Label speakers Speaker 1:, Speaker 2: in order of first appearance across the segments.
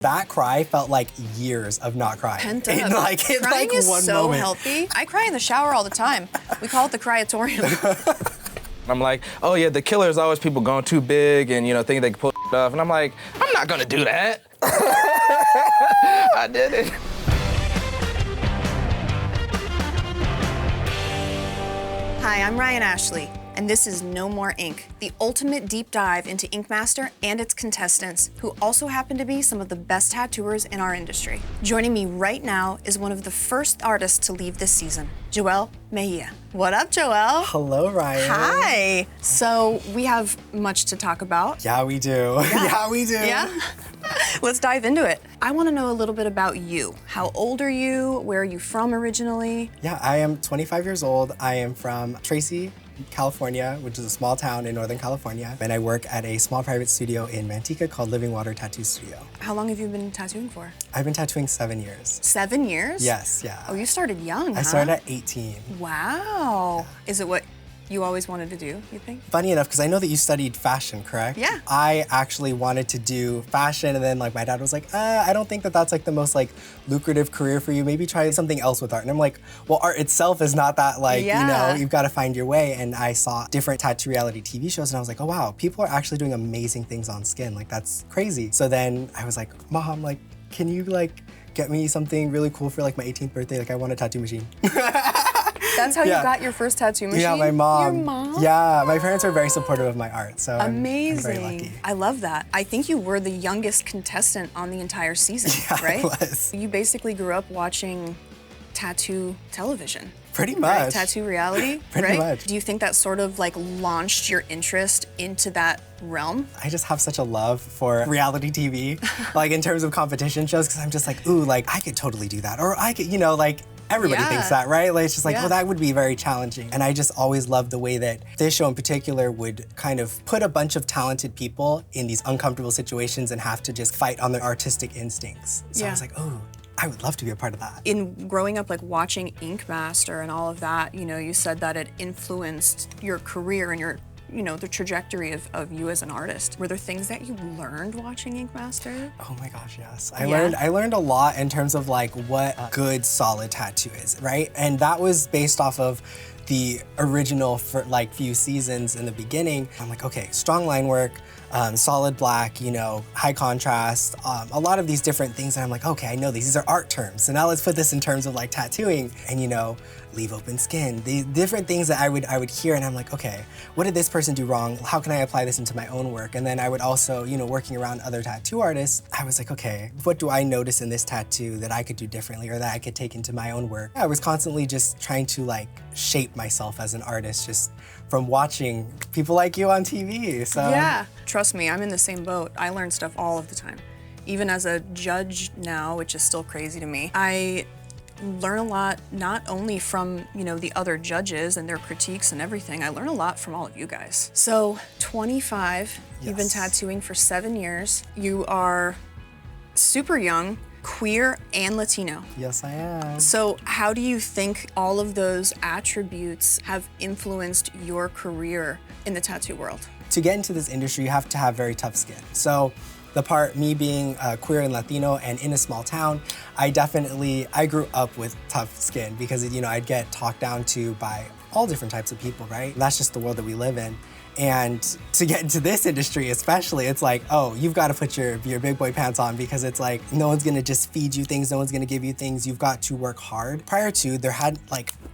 Speaker 1: That cry felt like years of not crying.
Speaker 2: Pent up.
Speaker 1: Crying
Speaker 2: is
Speaker 1: one
Speaker 2: so
Speaker 1: moment.
Speaker 2: healthy. I cry in the shower all the time. We call it the cryatorium.
Speaker 3: I'm like, oh yeah, the killer is always people going too big and thinking they can pull off. And I'm like, I'm not gonna do that. I did it.
Speaker 2: Hi, I'm Ryan Ashley, and this is No More Ink, the ultimate deep dive into Ink Master and its contestants, who also happen to be some of the best tattooers in our industry. Joining me right now is one of the first artists to leave this season, Joelle Mejia. What up, Joelle?
Speaker 1: Hello, Ryan.
Speaker 2: Hi. So we have much to talk about.
Speaker 1: Yeah, we do. Yeah, we do.
Speaker 2: Yeah? Let's dive into it. I want to know a little bit about you. How old are you? Where are you from originally?
Speaker 1: Yeah, I am 25 years old. I am from Tracy, California, which is a small town in Northern California. And I work at a small private studio in Manteca called Living Water Tattoo Studio.
Speaker 2: How long have you been tattooing for?
Speaker 1: I've been tattooing 7 years.
Speaker 2: 7 years?
Speaker 1: Yes, yeah.
Speaker 2: Oh, you started young,
Speaker 1: I started at 18.
Speaker 2: Wow. Yeah. Is it what you always wanted to do, you think?
Speaker 1: Funny enough, because I know that you studied fashion, correct?
Speaker 2: Yeah.
Speaker 1: I actually wanted to do fashion, and then my dad was like, I don't think that that's the most lucrative career for you. Maybe try something else with art. And I'm like, well, art itself is not that you've got to find your way. And I saw different tattoo reality TV shows, and I was like, oh wow, people are actually doing amazing things on skin. That's crazy. So then I was like, Mom, can you get me something really cool for my 18th birthday? I want a tattoo machine.
Speaker 2: That's how you got your first tattoo machine?
Speaker 1: Yeah, my mom.
Speaker 2: Your mom?
Speaker 1: Yeah, my parents are very supportive of my art, so
Speaker 2: amazing.
Speaker 1: I'm very lucky.
Speaker 2: I love that. I think you were the youngest contestant on the entire season, right?
Speaker 1: I was.
Speaker 2: You basically grew up watching tattoo television.
Speaker 1: Pretty much.
Speaker 2: Right? Tattoo reality,
Speaker 1: Pretty much.
Speaker 2: Do you think that sort of launched your interest into that realm?
Speaker 1: I just have such a love for reality TV, in terms of competition shows, because I'm just I could totally do that. Or I could, everybody thinks that, right? It's just oh, that would be very challenging. And I just always loved the way that this show in particular would kind of put a bunch of talented people in these uncomfortable situations and have to just fight on their artistic instincts. So I was like, oh, I would love to be a part of that.
Speaker 2: In growing up, watching Ink Master and all of that, you said that it influenced your career and your the trajectory of you as an artist. Were there things that you learned watching Ink Master?
Speaker 1: Oh my gosh, yes. I learned a lot in terms of what a good solid tattoo is, right? And that was based off of the original for few seasons in the beginning. I'm like, okay, strong line work, solid black, high contrast, a lot of these different things. And I'm like, okay, I know these are art terms. So now let's put this in terms of tattooing and leave open skin. The different things that I would hear, and I'm like, okay, what did this person do wrong? How can I apply this into my own work? And then I would also, working around other tattoo artists, I was like, okay, what do I notice in this tattoo that I could do differently or that I could take into my own work? I was constantly just trying to shape myself as an artist just from watching people like you on TV. So
Speaker 2: yeah, trust me, I'm in the same boat. I learn stuff all of the time. Even as a judge now, which is still crazy to me, I learn a lot, not only from, the other judges and their critiques and everything, I learn a lot from all of you guys. So 25, you've been tattooing for 7 years. You are super young, queer and Latino.
Speaker 1: Yes, I am.
Speaker 2: So how do you think all of those attributes have influenced your career in the tattoo world?
Speaker 1: To get into this industry, you have to have very tough skin. So the part, me being queer and Latino and in a small town, I grew up with tough skin because, I'd get talked down to by all different types of people, right? That's just the world that we live in. And to get into this industry especially, it's oh, you've got to put your big boy pants on because it's no one's gonna just feed you things, no one's gonna give you things, you've got to work hard. Prior to,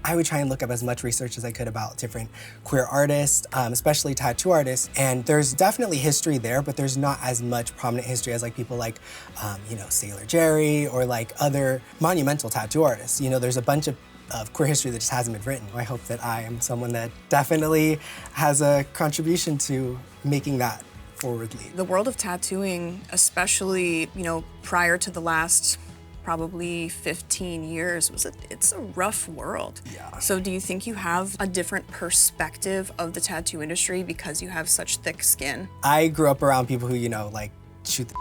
Speaker 1: I would try and look up as much research as I could about different queer artists, especially tattoo artists, and there's definitely history there, but there's not as much prominent history as people Sailor Jerry or other monumental tattoo artists. There's a bunch of queer history that just hasn't been written. I hope that I am someone that definitely has a contribution to making that forward lead.
Speaker 2: The world of tattooing, especially, prior to the last probably 15 years, it's a rough world.
Speaker 1: Yeah.
Speaker 2: So do you think you have a different perspective of the tattoo industry because you have such thick skin?
Speaker 1: I grew up around people who, shoot the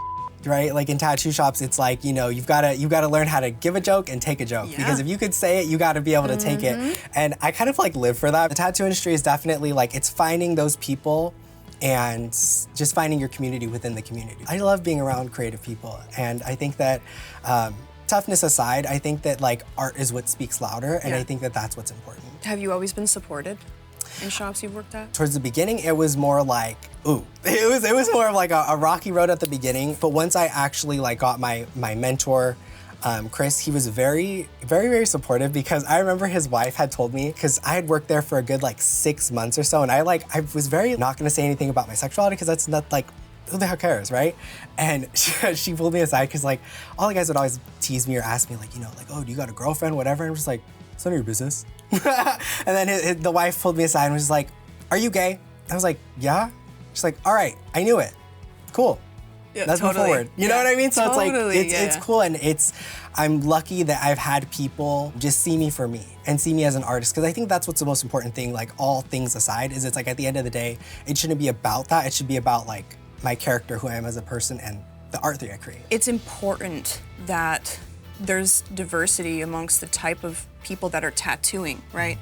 Speaker 1: right? In tattoo shops, it's you've got to learn how to give a joke and take a joke.
Speaker 2: Yeah.
Speaker 1: Because if you could say it, you got to be able to take it. And I kind of live for that. The tattoo industry is definitely it's finding those people and just finding your community within the community. I love being around creative people, and I think that toughness aside, I think that like art is what speaks louder, and I think that that's what's important.
Speaker 2: Have you always been supported in shops you've worked at?
Speaker 1: Towards the beginning, it was more like, ooh, it was more of like a rocky road at the beginning. But once I actually like got my mentor, Chris, he was very, very, very supportive, because I remember his wife had told me, because I had worked there for a good like 6 months or so, and I was very not gonna say anything about my sexuality, because that's not like, who the hell cares, right? And she pulled me aside, because like all the guys would always tease me or ask me like, you know, like, oh, do you got a girlfriend, whatever? And I'm just like, it's none of your business. And then the wife pulled me aside and was like, are you gay? I was like, yeah. She's like, all right, I knew it. Cool.
Speaker 2: Yeah,
Speaker 1: let's move forward. You know what I mean? So it's like, it's cool, and I'm lucky that I've had people just see me for me and see me as an artist, because I think that's what's the most important thing, like all things aside, is it's like at the end of the day, it shouldn't be about that. It should be about like my character, who I am as a person, and the art that I create. It's
Speaker 2: important that there's diversity amongst the type of people that are tattooing, right?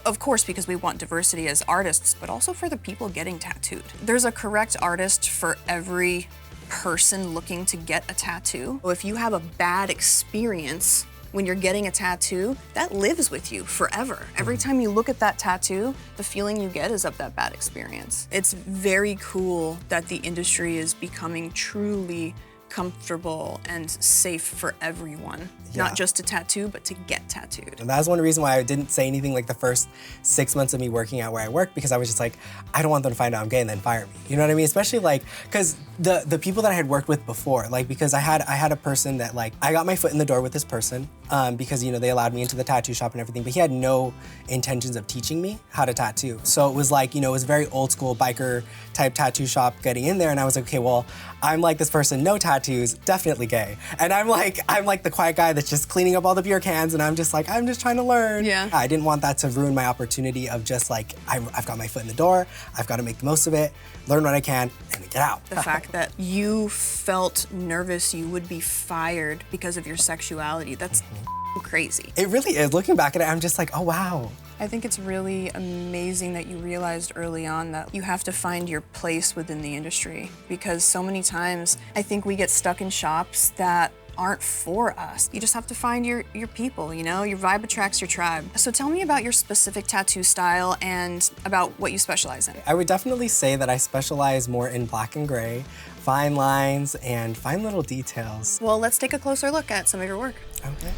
Speaker 2: Of course, because we want diversity as artists, but also for the people getting tattooed. There's a correct artist for every person looking to get a tattoo. If you have a bad experience when you're getting a tattoo, that lives with you forever. Every time you look at that tattoo, the feeling you get is of that bad experience. It's very cool that the industry is becoming truly comfortable and safe for everyone. Not just to tattoo, but to get tattooed.
Speaker 1: And that was one reason why I didn't say anything like the first 6 months of me working at where I worked, because I was just like, I don't want them to find out I'm gay and then fire me. You know what I mean? Especially like, because the people that I had worked with before, like, because I had a person that like, I got my foot in the door with this person, because, you know, they allowed me into the tattoo shop and everything, but he had no intentions of teaching me how to tattoo. So it was like, you know, it was a very old school biker type tattoo shop getting in there, and I was like, okay, well, I'm like this person, no tattoos, definitely gay. And I'm like the quiet guy that's just cleaning up all the beer cans, and I'm just like, I'm just trying to learn.
Speaker 2: Yeah.
Speaker 1: I didn't want that to ruin my opportunity of just like, I've got my foot in the door, I've got to make the most of it, learn what I can, and then get out.
Speaker 2: The fact that you felt nervous you would be fired because of your sexuality, that's crazy.
Speaker 1: It really is. Looking back at it, I'm just like, oh wow.
Speaker 2: I think it's really amazing that you realized early on that you have to find your place within the industry, because so many times I think we get stuck in shops that aren't for us. You just have to find your people, you know? Your vibe attracts your tribe. So tell me about your specific tattoo style and about what you specialize in.
Speaker 1: I would definitely say that I specialize more in black and gray, fine lines, and fine little details.
Speaker 2: Well, let's take a closer look at some of your work.
Speaker 1: Okay.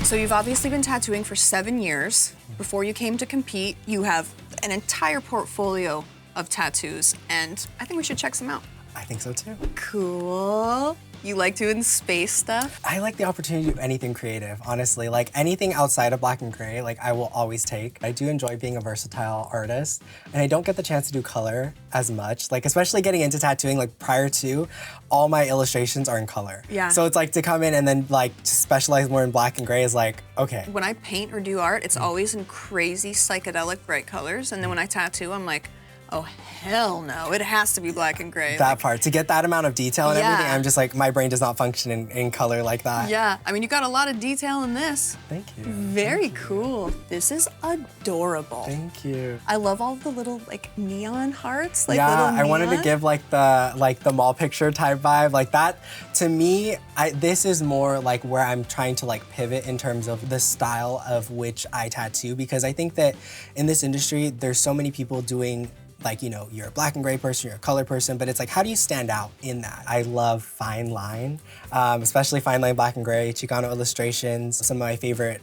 Speaker 2: So you've obviously been tattooing for 7 years. Before you came to compete, you have an entire portfolio of tattoos, and I think we should check some out.
Speaker 1: I think so too.
Speaker 2: Cool. You like doing space stuff?
Speaker 1: I like the opportunity to do anything creative, honestly. Like anything outside of black and gray, like I will always take. I do enjoy being a versatile artist, and I don't get the chance to do color as much. Like especially getting into tattooing, like prior to, all my illustrations are in color.
Speaker 2: Yeah.
Speaker 1: So it's like to come in and then like to specialize more in black and gray is like, okay.
Speaker 2: When I paint or do art, it's always in crazy psychedelic bright colors, and then when I tattoo, I'm like, oh, hell no, it has to be black and gray.
Speaker 1: That part, to get that amount of detail and everything, I'm just like, my brain does not function in color like that.
Speaker 2: Yeah, I mean, you got a lot of detail in this.
Speaker 1: Thank you.
Speaker 2: Very cool. This is adorable.
Speaker 1: Thank you.
Speaker 2: I love all the little like neon hearts. Like,
Speaker 1: yeah,
Speaker 2: little
Speaker 1: I wanted to
Speaker 2: neon.
Speaker 1: give like the mall picture type vibe. Like that, to me, this is more like where I'm trying to like pivot in terms of the style of which I tattoo, because I think that in this industry, there's so many people doing, like, you know, you're a black and gray person, you're a color person, but it's like, how do you stand out in that? I love fine line, especially fine line black and gray, Chicano illustrations. Some of my favorite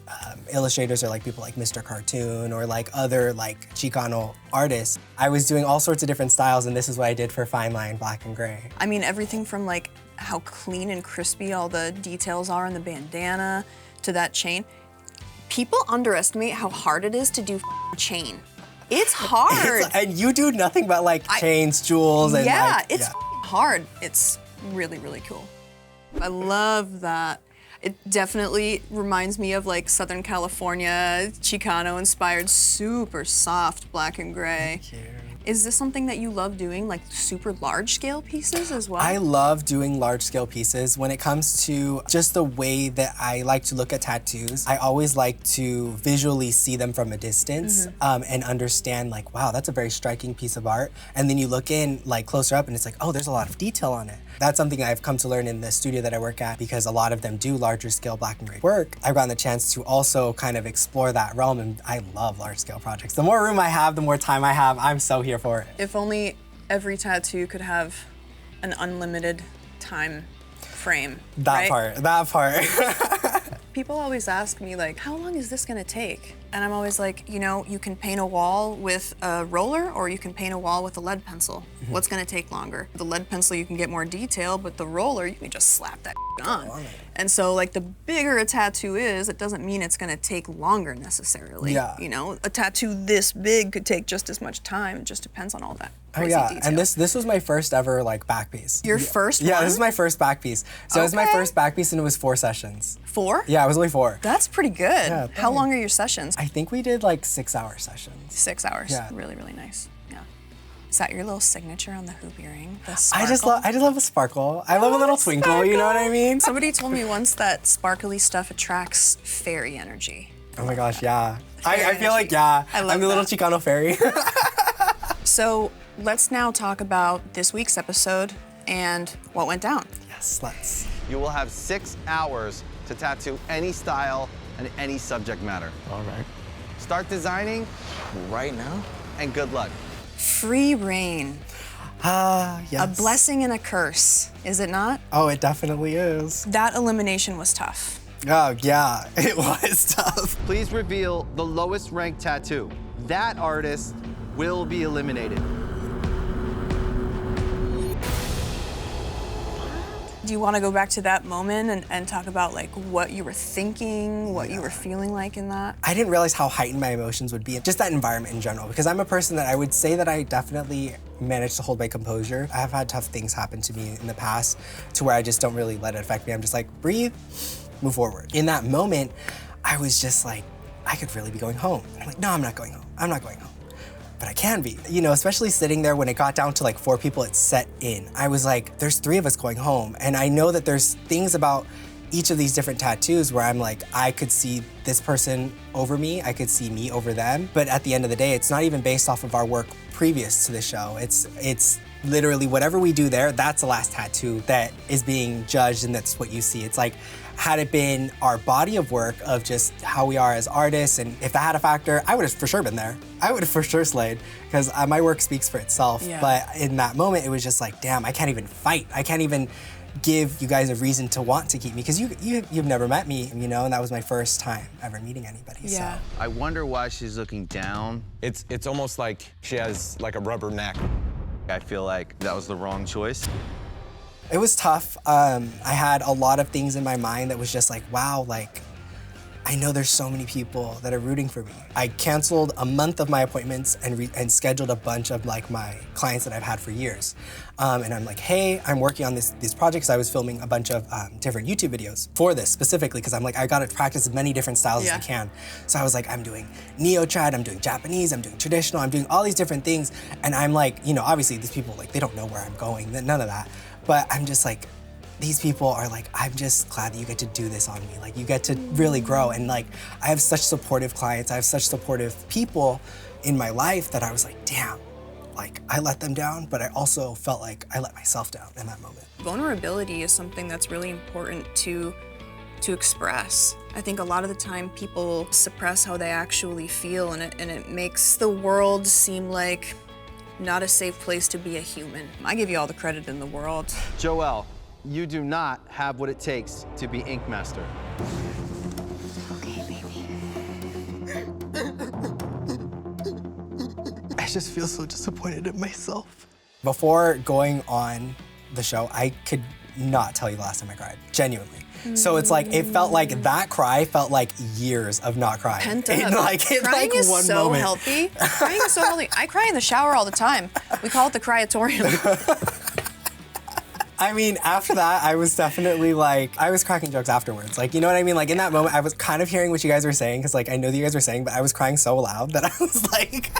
Speaker 1: illustrators are like people like Mr. Cartoon or like other like Chicano artists. I was doing all sorts of different styles, and this is what I did for fine line black and gray.
Speaker 2: I mean, everything from like how clean and crispy all the details are on the bandana to that chain. People underestimate how hard it is to do chain. It's hard.
Speaker 1: And you do nothing but like chains, jewels, and
Speaker 2: yeah,
Speaker 1: like,
Speaker 2: it's hard. It's really, really cool. I love that. It definitely reminds me of like Southern California, Chicano inspired, super soft black and gray.
Speaker 1: Thank you.
Speaker 2: Is this something that you love doing, like super large scale pieces as well?
Speaker 1: I love doing large scale pieces. When it comes to just the way that I like to look at tattoos, I always like to visually see them from a distance and understand like, wow, that's a very striking piece of art. And then you look in like closer up and it's like, oh, there's a lot of detail on it. That's something I've come to learn in the studio that I work at, because a lot of them do larger scale black and gray work. I've gotten the chance to also kind of explore that realm, and I love large scale projects. The more room I have, the more time I have, I'm so here for it.
Speaker 2: If only every tattoo could have an unlimited time frame.
Speaker 1: That part.
Speaker 2: People always ask me like, how long is this gonna take? And I'm always like, you know, you can paint a wall with a roller or you can paint a wall with a lead pencil. What's gonna take longer? The lead pencil, you can get more detail, but the roller, you can just slap that on. And so like the bigger a tattoo is, it doesn't mean it's gonna take longer necessarily.
Speaker 1: Yeah.
Speaker 2: You know, a tattoo this big could take just as much time. It just depends on all that.
Speaker 1: Oh yeah, detail. And this was my first ever like back piece.
Speaker 2: Your first one?
Speaker 1: Yeah, this is my first back piece. So it was my first back piece and it was 4 sessions.
Speaker 2: 4?
Speaker 1: Yeah, it was only 4.
Speaker 2: That's pretty good.
Speaker 1: Yeah,
Speaker 2: how long are your sessions?
Speaker 1: I think we did like 6-hour sessions.
Speaker 2: 6 hours.
Speaker 1: Yeah.
Speaker 2: Really, really nice. Yeah. Is that your little signature on the hoop earring? The sparkle?
Speaker 1: I just love a sparkle. I love a little twinkle,
Speaker 2: sparkle.
Speaker 1: you know what I mean?
Speaker 2: Somebody told me once that sparkly stuff attracts fairy energy.
Speaker 1: Oh my gosh, yeah. I feel
Speaker 2: energy.
Speaker 1: like, yeah,
Speaker 2: I love
Speaker 1: I'm the little Chicano fairy.
Speaker 2: So let's now talk about this week's episode and what went down.
Speaker 1: Yes, let's.
Speaker 4: You will have 6 hours to tattoo any style and any subject matter.
Speaker 3: All right.
Speaker 4: Start designing
Speaker 3: Right now?
Speaker 4: and good luck.
Speaker 2: Free reign.
Speaker 1: Yes.
Speaker 2: A blessing and a curse, is it not?
Speaker 1: Oh, it definitely is.
Speaker 2: That elimination was tough.
Speaker 1: Oh, yeah, it was tough.
Speaker 4: Please reveal the lowest ranked tattoo. That artist will be eliminated.
Speaker 2: Do you want to go back to that moment and talk about like what you were thinking, what you were feeling like in that?
Speaker 1: I didn't realize how heightened my emotions would be, just that environment in general, because I'm a person that I would say that I definitely managed to hold my composure. I have had tough things happen to me in the past to where I just don't really let it affect me. I'm just like, breathe, move forward. In that moment, I was just like, I could really be going home. And I'm like, no, I'm not going home. I'm not going home. But I can be. You know, especially sitting there when it got down to like 4 people, it set in. I was like, there's 3 of us going home. And I know that there's things about each of these different tattoos where I'm like, I could see this person over me, I could see me over them. But at the end of the day, it's not even based off of our work previous to the show. It's literally whatever we do there, that's the last tattoo that is being judged, and that's what you see. It's like, had it been our body of work of just how we are as artists, and if that had a factor, I would have for sure been there. I would have for sure slayed, because my work speaks for itself.
Speaker 2: Yeah.
Speaker 1: But in that moment, it was just like, damn, I can't even fight. I can't even give you guys a reason to want to keep me, because you've never met me, you know, and that was my first time ever meeting anybody.
Speaker 2: Yeah.
Speaker 1: So.
Speaker 4: I wonder why she's looking down.
Speaker 5: It's almost like she has like a rubber neck.
Speaker 4: I feel like that was the wrong choice.
Speaker 1: It was tough. I had a lot of things in my mind that was just like, wow, like, I know there's so many people that are rooting for me. I canceled a month of my appointments and scheduled a bunch of like my clients that I've had for years. And I'm like, hey, I'm working on these projects. I was filming a bunch of different YouTube videos for this specifically, because I'm like, I gotta practice as many different styles as I can. So I was like, I'm doing neo-trad, I'm doing Japanese, I'm doing traditional, I'm doing all these different things. And I'm like, you know, obviously these people, like, they don't know where I'm going, none of that. But I'm just like, these people are like, I'm just glad that you get to do this on me. Like, you get to really grow. And like, I have such supportive clients, I have such supportive people in my life that I was like, damn, like, I let them down, but I also felt like I let myself down in that moment.
Speaker 2: Vulnerability is something that's really important to express. I think a lot of the time people suppress how they actually feel, and it makes the world seem like not a safe place to be a human. I give you all the credit in the world.
Speaker 4: Joelle, you do not have what it takes to be Ink Master.
Speaker 2: Okay, baby.
Speaker 1: I just feel so disappointed in myself. Before going on the show, I could not tell you the last time I cried, genuinely. So it's like, it felt like that cry felt like years of not crying.
Speaker 2: Pent up.
Speaker 1: Crying
Speaker 2: is
Speaker 1: one
Speaker 2: so
Speaker 1: moment.
Speaker 2: healthy. Crying is so healthy. I cry in the shower all the time. We call it the cryatorium.
Speaker 1: I mean, after that, I was definitely like, I was cracking jokes afterwards. Like, you know what I mean? Like, in that moment, I was kind of hearing what you guys were saying, because like, I know that you guys were saying, but I was crying so loud that I was like,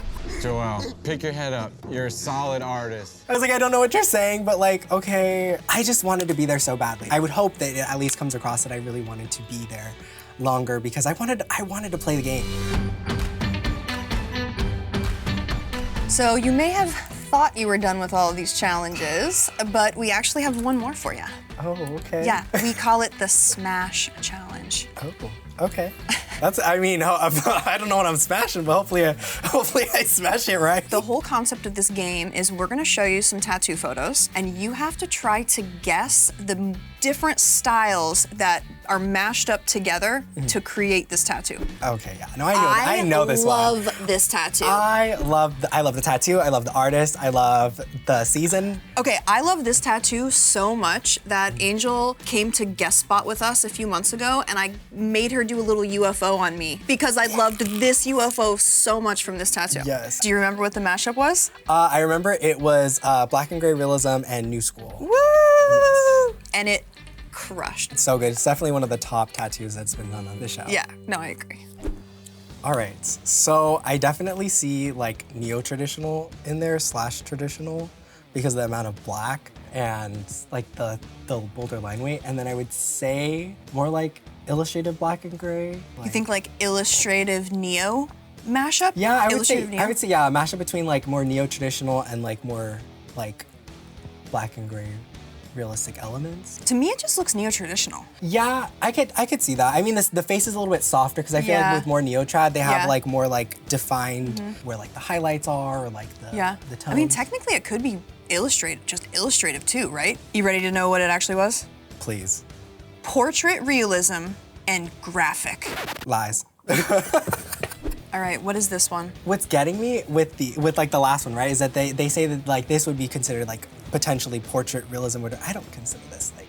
Speaker 5: Joel, pick your head up. You're a solid artist.
Speaker 1: I was like, I don't know what you're saying, but like, okay. I just wanted to be there so badly. I would hope that it at least comes across that I really wanted to be there longer because I wanted to play the game.
Speaker 2: So you may have thought you were done with all of these challenges, but we actually have one more for you.
Speaker 1: Oh, okay.
Speaker 2: Yeah, we call it the Smash Challenge.
Speaker 1: Oh, okay. I mean, I don't know what I'm smashing, but hopefully I smash it right.
Speaker 2: The whole concept of this game is we're gonna show you some tattoo photos, and you have to try to guess the different styles that are mashed up together to create this tattoo.
Speaker 1: Okay, yeah. No, I know this one.
Speaker 2: I love this tattoo.
Speaker 1: I love the tattoo. I love the artist. I love the season.
Speaker 2: Okay, I love this tattoo so much that Angel came to guest spot with us a few months ago, and I made her do a little UFO on me because I loved this UFO so much from this tattoo.
Speaker 1: Yes.
Speaker 2: Do you remember what the mashup was?
Speaker 1: I remember it was Black and Gray Realism and New School.
Speaker 2: Woo!
Speaker 1: Yes.
Speaker 2: And it crushed.
Speaker 1: It's so good. It's definitely one of the top tattoos that's been done on the show.
Speaker 2: Yeah, no, I agree.
Speaker 1: All right, so I definitely see like neo-traditional in there / traditional because of the amount of black and like the bolder line weight. And then I would say more like illustrative black and gray.
Speaker 2: You think like illustrative neo mashup?
Speaker 1: Yeah, I would
Speaker 2: Illustrative
Speaker 1: say
Speaker 2: neo?
Speaker 1: yeah, a mashup between like more neo-traditional and like more like black and gray realistic elements.
Speaker 2: To me, it just looks neo-traditional.
Speaker 1: Yeah, I could see that. I mean, the face is a little bit softer because I feel like with more neo-trad, they have like more like defined where like the highlights are or like the tones.
Speaker 2: I mean, technically it could be just illustrative too, right? You ready to know what it actually was?
Speaker 1: Please.
Speaker 2: Portrait realism and graphic.
Speaker 1: Lies.
Speaker 2: All right, what is this one?
Speaker 1: What's getting me with like the last one, right, is that they say that like this would be considered like potentially portrait realism. I don't consider this like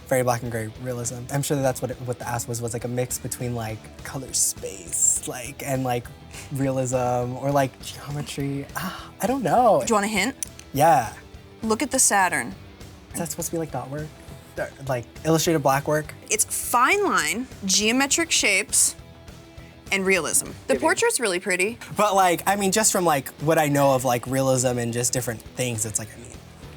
Speaker 1: very black and gray realism. I'm sure that's what the ask was like a mix between like color space like and like realism or like geometry. I don't know.
Speaker 2: Do you want a hint?
Speaker 1: Yeah.
Speaker 2: Look at the Saturn.
Speaker 1: Is that supposed to be like dot work? Like illustrated black work?
Speaker 2: It's fine line, geometric shapes, and realism. The portrait's really pretty.
Speaker 1: But like, I mean, just from like what I know of like realism and just different things, it's like, I mean.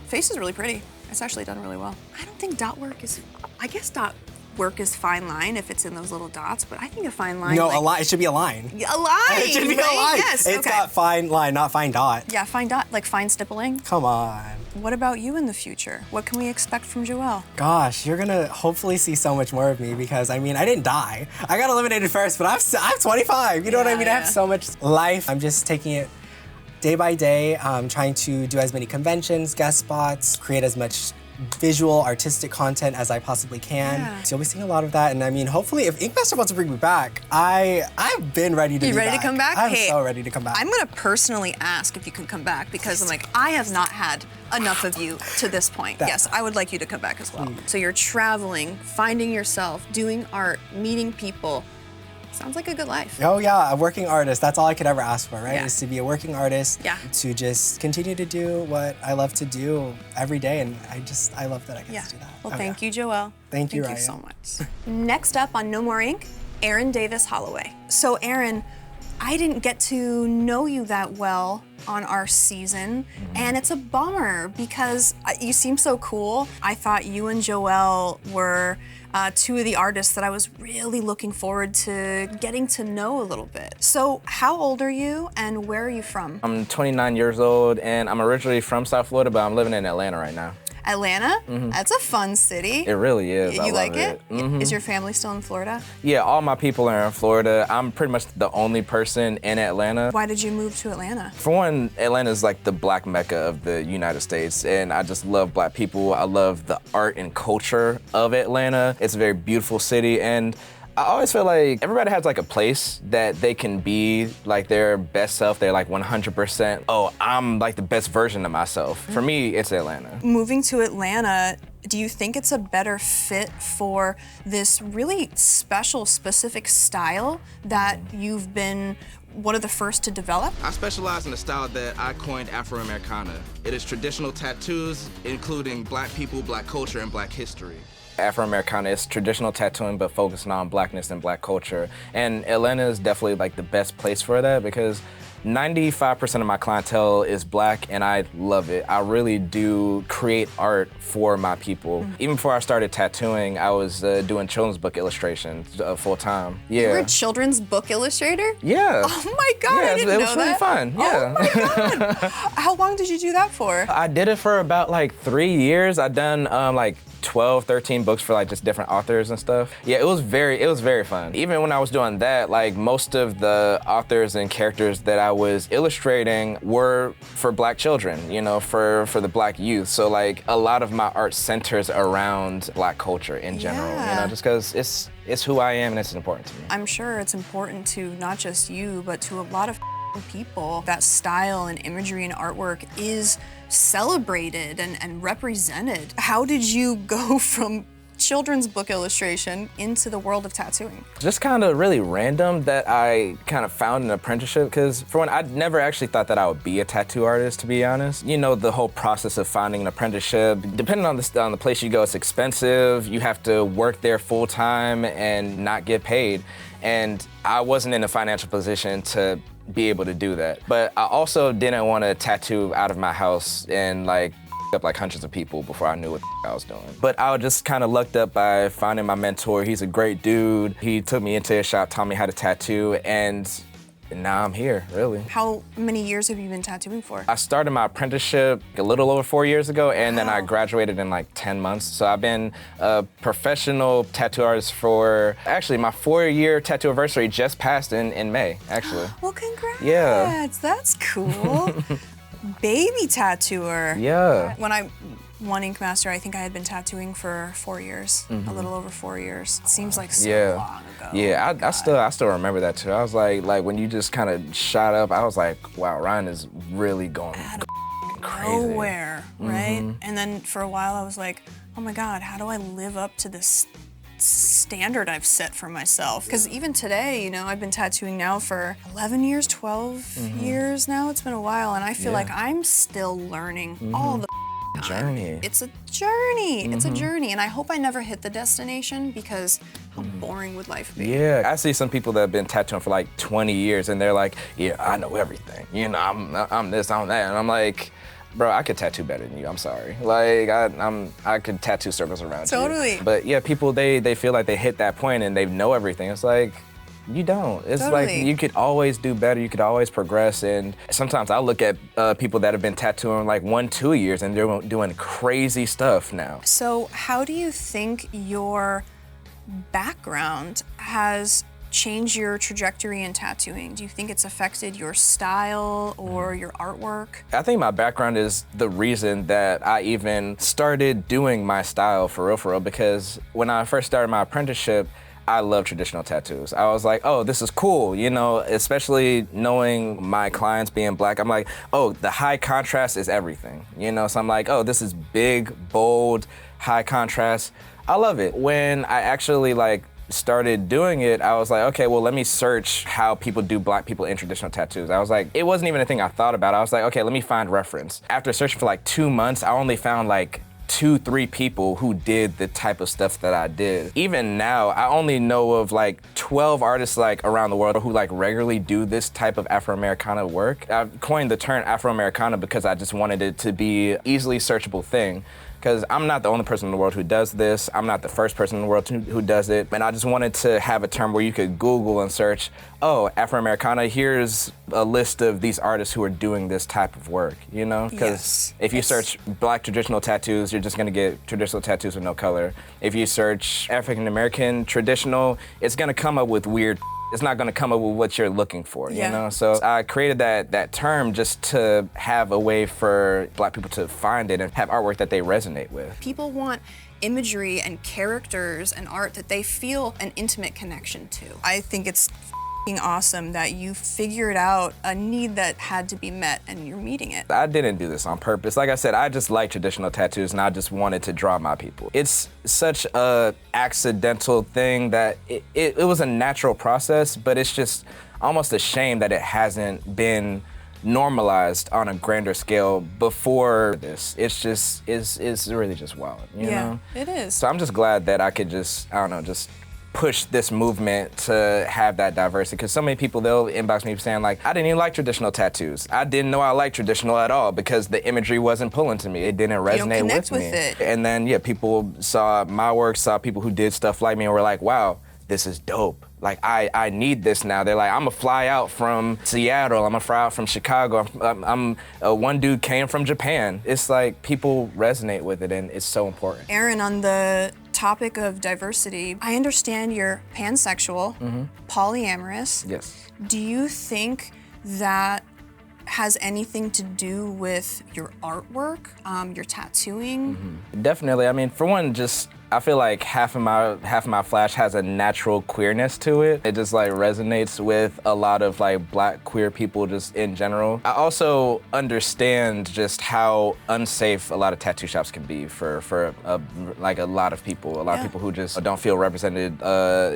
Speaker 2: Face is really pretty. It's actually done really well. I don't think dot work is, I guess dot work is fine line if it's in those little dots, but I think a fine line.
Speaker 1: No,
Speaker 2: like,
Speaker 1: a line, it should be a line.
Speaker 2: A line,
Speaker 1: It should be
Speaker 2: right?
Speaker 1: a line.
Speaker 2: Yes,
Speaker 1: It's got fine line, not fine dot.
Speaker 2: Yeah, fine dot, like fine stippling.
Speaker 1: Come on.
Speaker 2: What about you in the future? What can we expect from Joelle?
Speaker 1: Gosh, you're gonna hopefully see so much more of me because I mean, I didn't die. I got eliminated first, but I'm 25. You know what I mean? I have so much life. I'm just taking it day by day, trying to do as many conventions, guest spots, create as much visual, artistic content as I possibly can.
Speaker 2: Yeah.
Speaker 1: So you'll be seeing a lot of that, and I mean, hopefully, if Ink Master wants to bring me back, I've been ready to be back.
Speaker 2: You ready to come back?
Speaker 1: I'm
Speaker 2: Hey,
Speaker 1: so ready to come back.
Speaker 2: I'm gonna personally ask if you can come back because I'm like, I have not had enough of you to this point. Yes, I would like you to come back as well. So you're traveling, finding yourself, doing art, meeting people. Sounds like a good life.
Speaker 1: Oh yeah, a working artist. That's all I could ever ask for, right?
Speaker 2: Yeah.
Speaker 1: Is to be a working artist.
Speaker 2: Yeah.
Speaker 1: To just continue to do what I love to do every day, and I love that I get to do that.
Speaker 2: Well, thank you, Joelle.
Speaker 1: Thank you,
Speaker 2: Thank
Speaker 1: Ryan.
Speaker 2: you so much. Next up on No More Ink, Aaron Davis Holloway. So Aaron, I didn't get to know you that well on our season, and it's a bummer because you seem so cool. I thought you and Joelle were two of the artists that I was really looking forward to getting to know a little bit. So how old are you and where are you from?
Speaker 3: I'm 29 years old and I'm originally from South Florida, but I'm living in Atlanta right now.
Speaker 2: Atlanta? That's a fun city.
Speaker 3: It really is. I
Speaker 2: You
Speaker 3: love
Speaker 2: like it? Is your family still in Florida?
Speaker 3: Yeah, all my people are in Florida. I'm pretty much the only person in Atlanta.
Speaker 2: Why did you move to Atlanta?
Speaker 3: For one, Atlanta is like the black mecca of the United States, and I just love black people. I love the art and culture of Atlanta. It's a very beautiful city, and I always feel like everybody has like a place that they can be like their best self. They're like 100%, oh, I'm like the best version of myself. For me, it's Atlanta.
Speaker 2: Moving to Atlanta, do you think it's a better fit for this really special, specific style that you've been one of the first to develop?
Speaker 3: I specialize in a style that I coined Afro-Americana. It is traditional tattoos, including black people, black culture, and black history. Afro-Americana is traditional tattooing, but focusing on blackness and black culture. And Atlanta is definitely like the best place for that because 95% of my clientele is Black, and I love it. I really do create art for my people. Even before I started tattooing, I was doing children's book illustrations full time. Yeah.
Speaker 2: You were a children's book illustrator?
Speaker 3: Yeah.
Speaker 2: Oh my God,
Speaker 3: Yeah,
Speaker 2: I didn't know
Speaker 3: it was really
Speaker 2: that.
Speaker 3: fun. Yeah.
Speaker 2: Oh my God. How long did you do that for?
Speaker 3: I did it for about like 3 years. I've done like 12, 13 books for like just different authors and stuff. Yeah, it was very fun. Even when I was doing that, like most of the authors and characters that I was illustrating were for Black children, you know, for the Black youth. So like a lot of my art centers around Black culture in general, you know, just because it's who I am and it's important to me.
Speaker 2: I'm sure it's important to not just you, but to a lot of people. That style and imagery and artwork is celebrated and represented. How did you go from children's book illustration into the world of tattooing?
Speaker 3: Just kind of really random that I kind of found an apprenticeship, because for one, I'd never actually thought that I would be a tattoo artist, to be honest. You know, the whole process of finding an apprenticeship, depending on the place you go, it's expensive. You have to work there full time and not get paid. And I wasn't in a financial position to be able to do that. But I also didn't want to tattoo out of my house and like up like hundreds of people before I knew what I was doing. But I was just kind of lucked up by finding my mentor. He's a great dude. He took me into his shop, taught me how to tattoo, and now I'm here, really.
Speaker 2: How many years have you been tattooing for?
Speaker 3: I started my apprenticeship a little over 4 years ago, and then I graduated in like 10 months. So I've been a professional tattoo artist for, actually my 4-year tattoo anniversary just passed in May, actually.
Speaker 2: Well, congrats.
Speaker 3: Yeah.
Speaker 2: That's cool. Baby tattooer.
Speaker 3: Yeah.
Speaker 2: When I won Ink Master, I think I had been tattooing for 4 years, a little over 4 years. It seems like so long ago.
Speaker 3: Yeah, I still remember that too. I was like when you just kind of shot up, I was like, wow, Ryan is really going crazy.
Speaker 2: Nowhere, right? And then for a while I was like, oh my God, how do I live up to this standard I've set for myself? Because even today, you know, I've been tattooing now for 11 years, 12 years now. It's been a while, and I feel like I'm still learning all the
Speaker 3: journey.
Speaker 2: It's a journey. It's a journey, and I hope I never hit the destination, because how boring would life be?
Speaker 3: Yeah, I see some people that have been tattooing for like 20 years, and they're like, yeah, I know everything. You know, I'm this, I'm that, and I'm like, bro, I could tattoo better than you. I'm sorry. Like I could tattoo circles around you.
Speaker 2: Totally.
Speaker 3: But yeah, people they feel like they hit that point and they know everything. It's like, you don't. It's like you could always do better. You could always progress. And sometimes I look at people that have been tattooing like 1-2 years, and they're doing crazy stuff now.
Speaker 2: So how do you think your background has changed your trajectory in tattooing? Do you think it's affected your style or your artwork?
Speaker 3: I think my background is the reason that I even started doing my style for real, because when I first started my apprenticeship, I love traditional tattoos. I was like, oh, this is cool, you know, especially knowing my clients being Black. I'm like, oh, the high contrast is everything, you know? So I'm like, oh, this is big, bold, high contrast. I love it. When I actually started doing it, I was like, okay, well, let me search how people do Black people in traditional tattoos. I was like, it wasn't even a thing I thought about. I was like, okay, let me find reference. After searching for like 2 months, I only found like 2-3 people who did the type of stuff that I did. Even now, I only know of like 12 artists like around the world who like regularly do this type of Afro-Americana work. I've coined the term Afro-Americana because I just wanted it to be an easily searchable thing. Because I'm not the only person in the world who does this. I'm not the first person in the world who does it. And I just wanted to have a term where you could Google and search, oh, Afro-Americana, here's a list of these artists who are doing this type of work, you know? Because if you search Black traditional tattoos, you're just gonna get traditional tattoos with no color. If you search African-American traditional, it's gonna come up with weird. It's not gonna come up with what you're looking for, you know? So I created that term just to have a way for Black people to find it and have artwork that they resonate with.
Speaker 2: People want imagery and characters and art that they feel an intimate connection to. I think it's awesome that you figured out a need that had to be met and you're meeting it.
Speaker 3: I didn't do this on purpose. Like I said, I just like traditional tattoos and I just wanted to draw my people. It's such a accidental thing that it was a natural process, but it's just almost a shame that it hasn't been normalized on a grander scale before this. It's really just wild, you know?
Speaker 2: It is.
Speaker 3: So I'm just glad that I could just, I don't know, just push this movement to have that diversity, because so many people, they'll inbox me saying like, I didn't even like traditional tattoos. I didn't know I liked traditional at all because the imagery wasn't pulling to me. It didn't resonate with me.
Speaker 2: It.
Speaker 3: And then, yeah, people saw my work, saw people who did stuff like me and were like, wow, this is dope. Like, I need this now. They're like, I'm gonna fly out from Seattle, I'm gonna fly out from Chicago. One dude came from Japan. It's like, people resonate with it and it's so important.
Speaker 2: Aaron, on the topic of diversity, I understand you're pansexual, polyamorous.
Speaker 3: Yes.
Speaker 2: Do you think that has anything to do with your artwork, your tattooing?
Speaker 3: Definitely. I mean, for one, just I feel like half of my flash has a natural queerness to it. It just like resonates with a lot of like Black queer people just in general. I also understand just how unsafe a lot of tattoo shops can be for like a lot of people. A lot of people who just don't feel represented,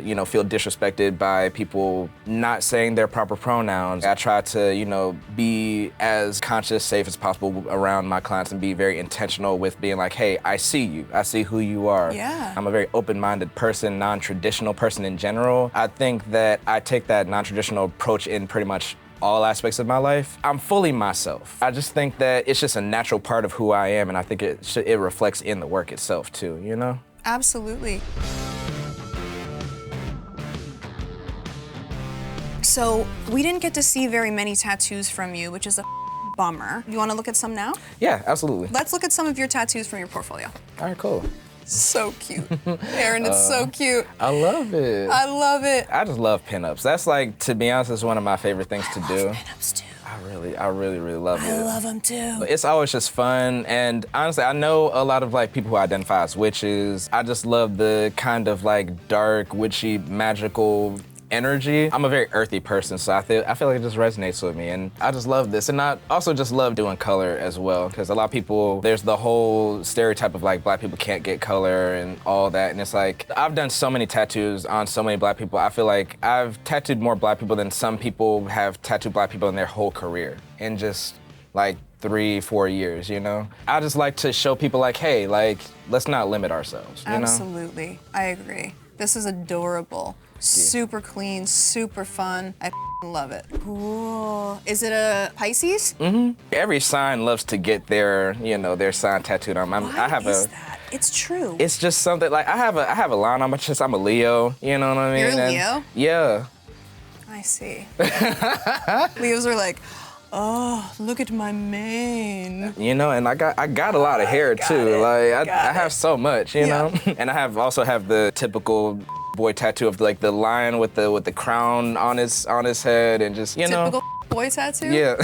Speaker 3: you know, feel disrespected by people not saying their proper pronouns. I try to, you know, be as conscious, safe as possible around my clients and be very intentional with being like, hey, I see you. I see who you are.
Speaker 2: Yeah.
Speaker 3: I'm a very open-minded person, non-traditional person in general. I think that I take that non-traditional approach in pretty much all aspects of my life. I'm fully myself. I just think that it's just a natural part of who I am, and I think it reflects in the work itself too, you know?
Speaker 2: Absolutely. So we didn't get to see very many tattoos from you, which is a bummer. You want to look at some now?
Speaker 3: Yeah, absolutely.
Speaker 2: Let's look at some of your tattoos from your portfolio.
Speaker 3: All right, cool.
Speaker 2: So cute. Aaron, it's so cute.
Speaker 3: I love it.
Speaker 2: I love it.
Speaker 3: I just love pinups. That's like, to be honest, it's one of my favorite things to do.
Speaker 2: Pinups too.
Speaker 3: I really love it.
Speaker 2: I love them too.
Speaker 3: It's always just fun, and honestly, I know a lot of like people who identify as witches. I just love the kind of like dark, witchy, magical energy. I'm a very earthy person, so I feel like it just resonates with me, and I just love this. And I also just love doing color as well, because a lot of people, there's the whole stereotype of like Black people can't get color and all that, and it's like, I've done so many tattoos on so many Black people. I feel like I've tattooed more Black people than some people have tattooed Black people in their whole career, in just like 3-4 years, you know? I just like to show people like, hey, like, let's not limit ourselves, you know?
Speaker 2: Absolutely, I agree. This is adorable. Super clean, super fun. I love it. Cool. Is it a Pisces?
Speaker 3: Every sign loves to get their, you know, their sign tattooed on them.
Speaker 2: Why is that? It's true.
Speaker 3: It's just something like I have a line on my chest. I'm a Leo. You know what I mean?
Speaker 2: You're a Leo?
Speaker 3: Yeah.
Speaker 2: I see. Leos are like, oh, look at my mane.
Speaker 3: You know, and I got a lot of hair too. Like I have so much, you know. And I also have the typical boy tattoo of like the lion with the crown on his head, and just, you know.
Speaker 2: Typical boy tattoo?
Speaker 3: Yeah.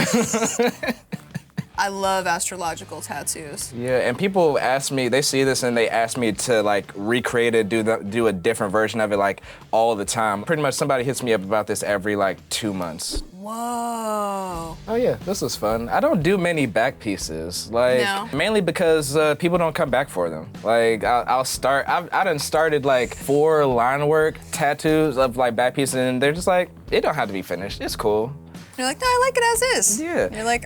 Speaker 2: I love astrological tattoos.
Speaker 3: Yeah, and people ask me, they see this and they ask me to like recreate it, do a different version of it like all the time. Pretty much somebody hits me up about this every like 2 months.
Speaker 2: Whoa.
Speaker 3: Oh yeah, this was fun. I don't do many back pieces, like mainly because people don't come back for them. Like I done started like 4 line work tattoos of like back pieces, and they're just like, it don't have to be finished. It's cool.
Speaker 2: You're like, no, I like it as is.
Speaker 3: Yeah.
Speaker 2: You're like,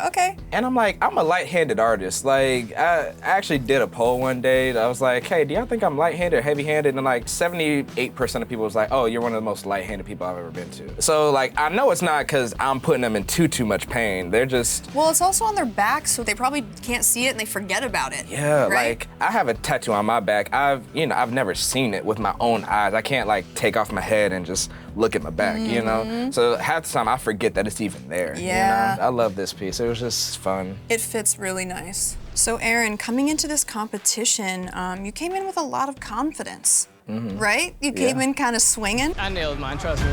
Speaker 2: okay.
Speaker 3: And I'm like, I'm a light-handed artist. Like, I actually did a poll one day. I was like, hey, do y'all think I'm light-handed or heavy-handed? And like 78% of people was like, oh, you're one of the most light-handed people I've ever been to. So like, I know it's not because I'm putting them in too much pain. They're just...
Speaker 2: Well, it's also on their back, so they probably can't see it and they forget about it.
Speaker 3: Yeah,
Speaker 2: right?
Speaker 3: like, I have a tattoo on my back. I've never seen it with my own eyes. I can't like take off my head and just look at my back, you know? So half the time I forget that it's even there.
Speaker 2: Yeah.
Speaker 3: You know? I love this piece. It was just fun.
Speaker 2: It fits really nice. So Aaron, coming into this competition, you came in with a lot of confidence, right? You came in kind of swinging.
Speaker 5: I nailed mine, trust me.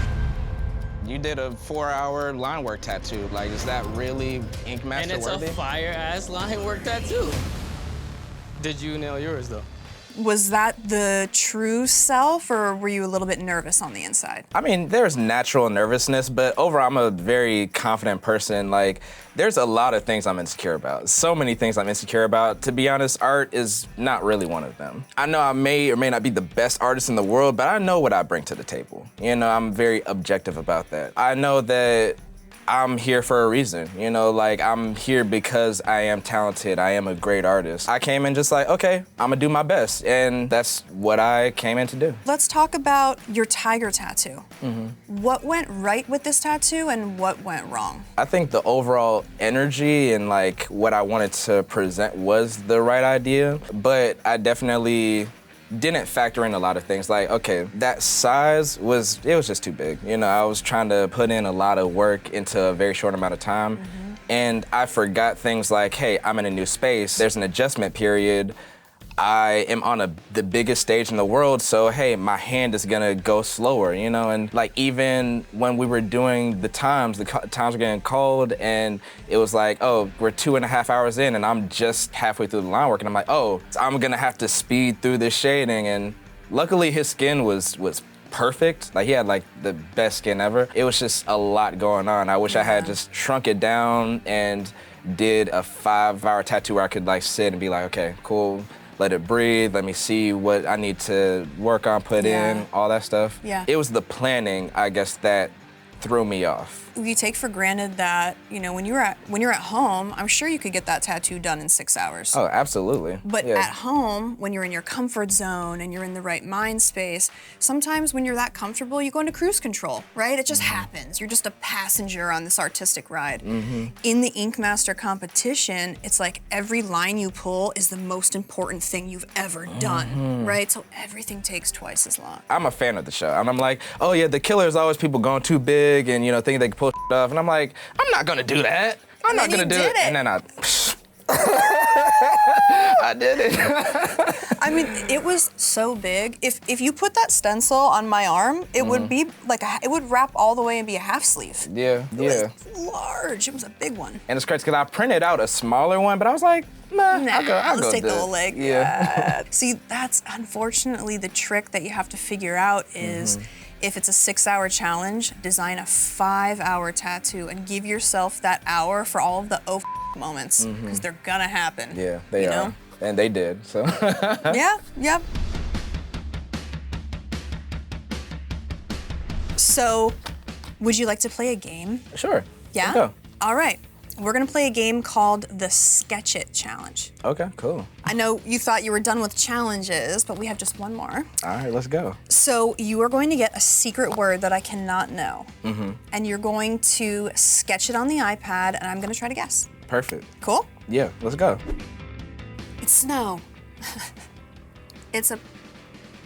Speaker 5: You did a 4-hour line work tattoo. Like, is that really ink master worthy?
Speaker 6: And it's a fire-ass line work tattoo. Did you nail yours, though?
Speaker 2: Was that the true self, or were you a little bit nervous on the inside?
Speaker 3: I mean, there's natural nervousness, but overall, I'm a very confident person. Like, there's a lot of things I'm insecure about. So many things I'm insecure about. To be honest, art is not really one of them. I know I may or may not be the best artist in the world, but I know what I bring to the table. You know, I'm very objective about that. I know that I'm here for a reason, you know, like I'm here because I am talented, I am a great artist. I came in just like, okay, I'm gonna do my best, and that's what I came in to do.
Speaker 2: Let's talk about your tiger tattoo. What went right with this tattoo and what went wrong?
Speaker 3: I think the overall energy and like what I wanted to present was the right idea, but I definitely didn't factor in a lot of things. Like, okay, that size was just too big. You know, I was trying to put in a lot of work into a very short amount of time. And I forgot things like, hey, I'm in a new space. There's an adjustment period. I am on the biggest stage in the world, so hey, my hand is gonna go slower, you know? And like even when we were doing the times were getting called, and it was like, oh, we're 2.5 hours in and I'm just halfway through the line work, and I'm like, oh, I'm gonna have to speed through this shading. And luckily his skin was perfect. Like he had like the best skin ever. It was just a lot going on. I wish I had just shrunk it down and did a 5-hour tattoo where I could like sit and be like, okay, cool. Let it breathe, let me see what I need to work on, put in, all that stuff.
Speaker 2: Yeah.
Speaker 3: It was the planning, I guess, that threw me off.
Speaker 2: We take for granted that, you know, when you're at home, I'm sure you could get that tattoo done in 6 hours.
Speaker 3: Oh, absolutely.
Speaker 2: But at home, when you're in your comfort zone and you're in the right mind space, sometimes when you're that comfortable, you go into cruise control, right? It just happens. You're just a passenger on this artistic ride. In the Ink Master competition, it's like every line you pull is the most important thing you've ever done, right? So everything takes twice as long.
Speaker 3: I'm a fan of the show, and I'm like, oh yeah, the killer is always people going too big and, you know, thinking they can pull off, and I'm like, I'm not gonna do that. I'm not gonna do it. And then I did it.
Speaker 2: I mean, it was so big. If you put that stencil on my arm, it would be like it would wrap all the way and be a half sleeve.
Speaker 3: Yeah,
Speaker 2: It was large. It was a big one.
Speaker 3: And it's crazy because I printed out a smaller one, but I was like, nah,
Speaker 2: let's take the whole leg.
Speaker 3: Yeah.
Speaker 2: See, that's unfortunately the trick that you have to figure out is if it's a 6-hour challenge, design a 5-hour tattoo and give yourself that hour for all of the moments, because they're gonna happen.
Speaker 3: Yeah, they are.
Speaker 2: Know?
Speaker 3: And they did, so.
Speaker 2: Yep. So, would you like to play a game?
Speaker 3: Sure.
Speaker 2: Yeah?
Speaker 3: Let's go.
Speaker 2: All right. We're gonna play a game called the Sketch It Challenge.
Speaker 3: Okay, cool.
Speaker 2: I know you thought you were done with challenges, but we have just one more.
Speaker 3: All right, let's go.
Speaker 2: So you are going to get a secret word that I cannot know. And you're going to sketch it on the iPad, and I'm gonna try to guess.
Speaker 3: Perfect.
Speaker 2: Cool?
Speaker 3: Yeah, let's go.
Speaker 2: It's snow.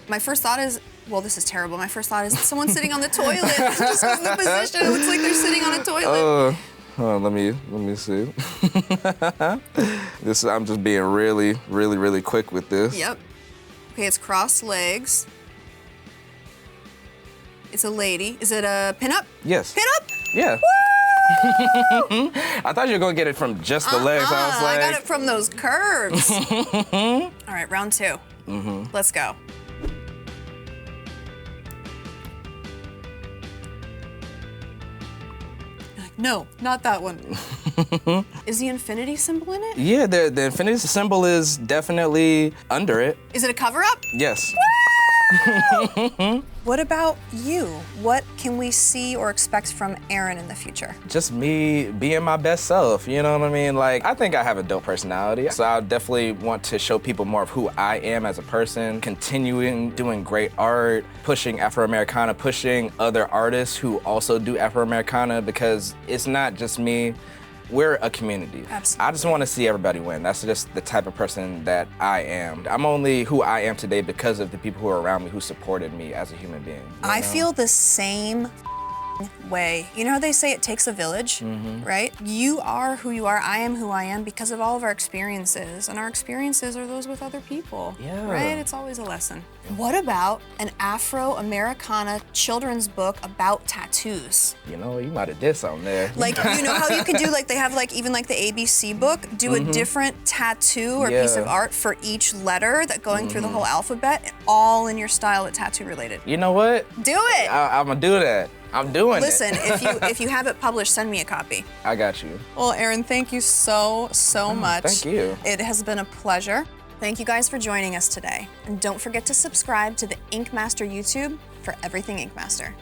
Speaker 2: My first thought is, well, this is terrible. My first thought is someone sitting on the toilet. It just was the position. It looks like they're sitting on a toilet.
Speaker 3: Let me see. I'm just being really quick with this.
Speaker 2: Yep. Okay, it's crossed legs. It's a lady. Is it a pinup?
Speaker 3: Yes.
Speaker 2: Pinup?
Speaker 3: Yeah. I thought you were gonna get it from just the legs. I was like,
Speaker 2: I got it from those curves. All right, round 2. Let's go. No, not that one. Is the infinity symbol in it?
Speaker 3: Yeah, the infinity symbol is definitely under it.
Speaker 2: Is it a cover-up?
Speaker 3: Yes.
Speaker 2: What about you? What can we see or expect from Aaron in the future?
Speaker 3: Just me being my best self, you know what I mean? Like, I think I have a dope personality, so I definitely want to show people more of who I am as a person, continuing doing great art, pushing Afro-Americana, pushing other artists who also do Afro-Americana, because it's not just me. We're a community.
Speaker 2: Absolutely.
Speaker 3: I just want to see everybody win. That's just the type of person that I am. I'm only who I am today because of the people who are around me who supported me as a human being.
Speaker 2: I feel the same way. You know how they say it takes a village, right? You are who you are, I am who I am because of all of our experiences, and our experiences are those with other people, right? It's always a lesson. What about an Afro-Americana children's book about tattoos?
Speaker 3: You know, you might have did something there.
Speaker 2: Like, you know how you can do, like, they have, like, even, like, the ABC book, do a different tattoo or piece of art for each letter that going through the whole alphabet, all in your style that's tattoo related.
Speaker 3: You know what?
Speaker 2: Do it!
Speaker 3: I'm gonna do that. I'm doing
Speaker 2: Listen,
Speaker 3: it.
Speaker 2: if you have it published, send me a copy.
Speaker 3: I got you.
Speaker 2: Well, Aaron, thank you so much.
Speaker 3: Thank you.
Speaker 2: It has been a pleasure. Thank you guys for joining us today. And don't forget to subscribe to the Ink Master YouTube for everything Ink Master.